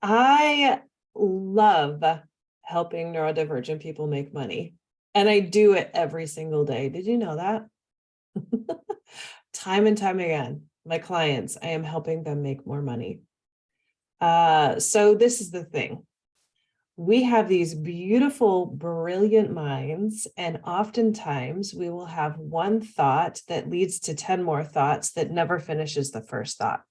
I love helping neurodivergent people make money, and I do it every single day. Did you know that? Time and time again, my clients, I am helping them make more money. So this is the thing. We have these beautiful, brilliant minds, and oftentimes we will have one thought that leads to 10 more thoughts that never finishes the first thought.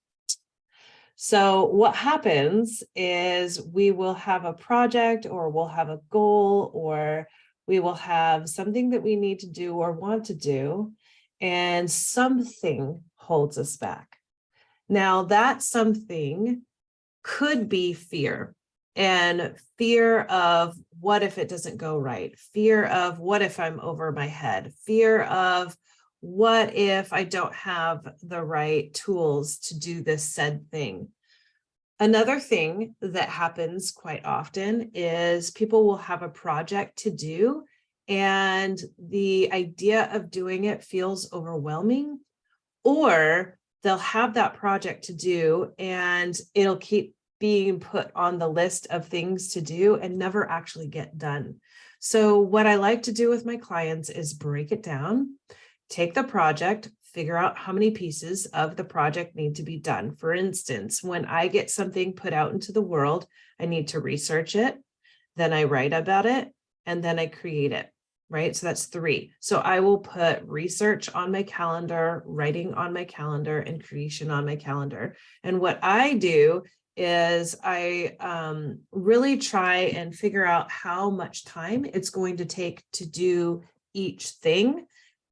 So what happens is we will have a project, or we'll have a goal, or we will have something that we need to do or want to do, and something holds us back. Now, that something could be fear, and fear of what if it doesn't go right, fear of what if I'm over my head, fear of what if I don't have the right tools to do this said thing. Another thing that happens quite often is people will have a project to do, and the idea of doing it feels overwhelming, or they'll have that project to do and it'll keep being put on the list of things to do and never actually get done. So what I like to do with my clients is break it down, take the project, figure out how many pieces of the project need to be done. For instance, when I get something put out into the world, I need to research it, then I write about it, and then I create it. Right? So that's 3. So I will put research on my calendar, writing on my calendar, and creation on my calendar. And what I do is I really try and figure out how much time it's going to take to do each thing.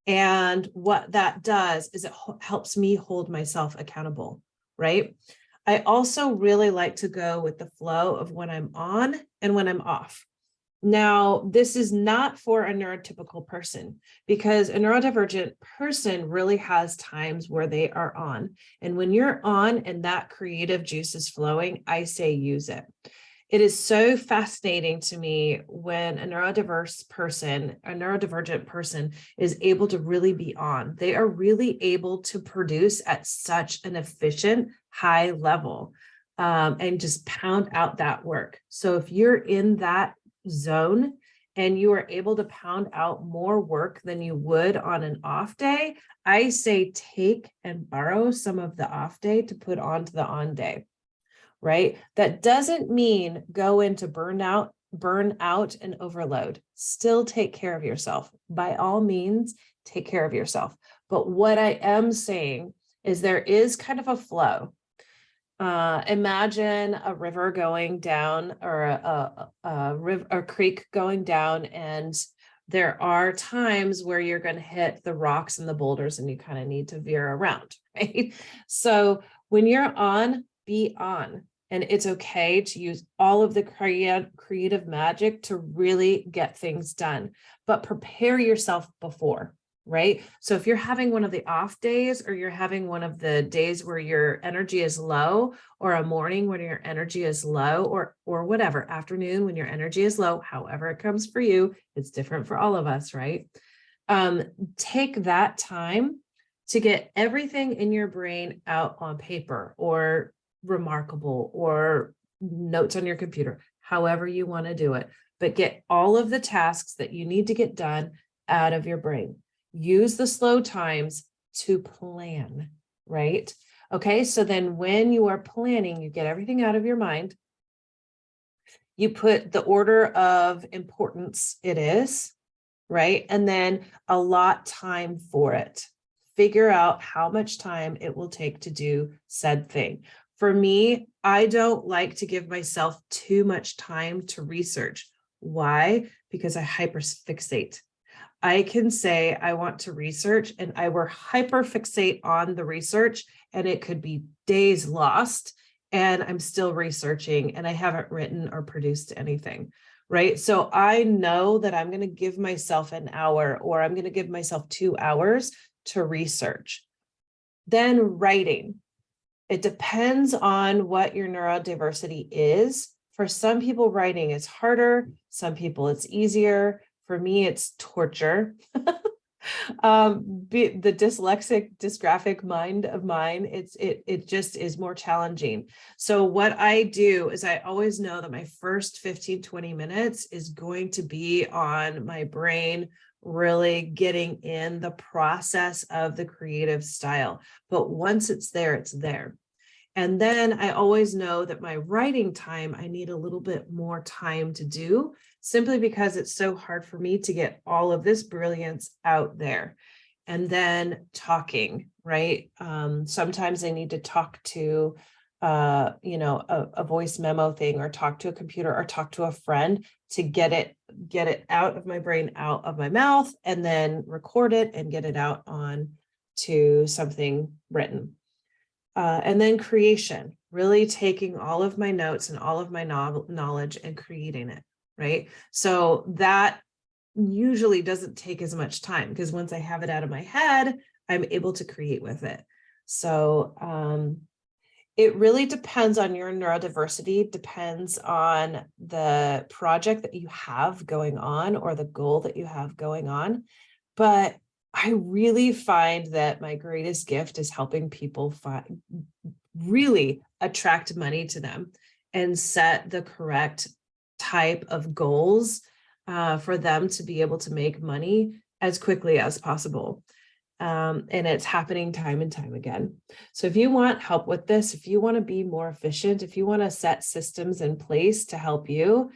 And what that does is it helps me hold myself accountable, right? I also really like to go with the flow of when I'm on and when I'm off. Now, this is not for a neurotypical person, because a neurodivergent person really has times where they are on. And when you're on and that creative juice is flowing, I say use it. It is so fascinating to me when a neurodivergent person is able to really be on. They are really able to produce at such an efficient, high level, and just pound out that work. So if you're in that zone and you are able to pound out more work than you would on an off day, I say take and borrow some of the off day to put onto the on day, right? That doesn't mean go into burnout and overload. Still take care of yourself. By all means, take care of yourself. But what I am saying is there is kind of a flow. Imagine a river going down, or a creek going down, and there are times where you're going to hit the rocks and the boulders and you kind of need to veer around, right? So when you're on, be on. And it's okay to use all of the creative magic to really get things done, but prepare yourself before. Right? So if you're having one of the off days, or you're having one of the days where your energy is low, or a morning when your energy is low, or whatever, afternoon when your energy is low, however it comes for you, it's different for all of us, right? Take that time to get everything in your brain out on paper, or Remarkable, or notes on your computer, however you want to do it, but get all of the tasks that you need to get done out of your brain. Use the slow times to plan, right? Okay, so then when you are planning, you get everything out of your mind. You put the order of importance it is, right? And then allot time for it. Figure out how much time it will take to do said thing. For me, I don't like to give myself too much time to research. Why? Because I hyperfixate. I can say I want to research and I will hyperfixate on the research, and it could be days lost and I'm still researching and I haven't written or produced anything, right? So I know that I'm going to give myself an hour, or I'm going to give myself 2 hours to research. Then writing. It depends on what your neurodiversity is. For some people, writing is harder. Some people it's easier. For me, it's torture. The dyslexic, dysgraphic mind of mine, it just is more challenging. So what I do is I always know that my first 15, 20 minutes is going to be on my brain, really getting in the process of the creative style. But once it's there, it's there. And then I always know that my writing time, I need a little bit more time to do, simply because it's so hard for me to get all of this brilliance out there. And then talking, right? Sometimes I need to talk to, a voice memo thing, or talk to a computer, or talk to a friend to get it out of my brain, out of my mouth, and then record it and get it out on to something written. And then creation, really taking all of my notes and all of my knowledge and creating it, right? So that usually doesn't take as much time, because once I have it out of my head, I'm able to create with it. So it really depends on your neurodiversity, depends on the project that you have going on or the goal that you have going on. But I really find that my greatest gift is helping people really attract money to them and set the correct type of goals for them to be able to make money as quickly as possible. And it's happening time and time again. So if you want help with this, if you want to be more efficient, if you want to set systems in place to help you,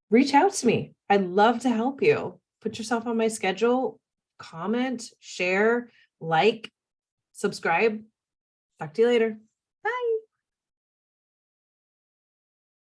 reach out to me. I'd love to help you. Put yourself on my schedule, comment, share, like, subscribe. Talk to you later.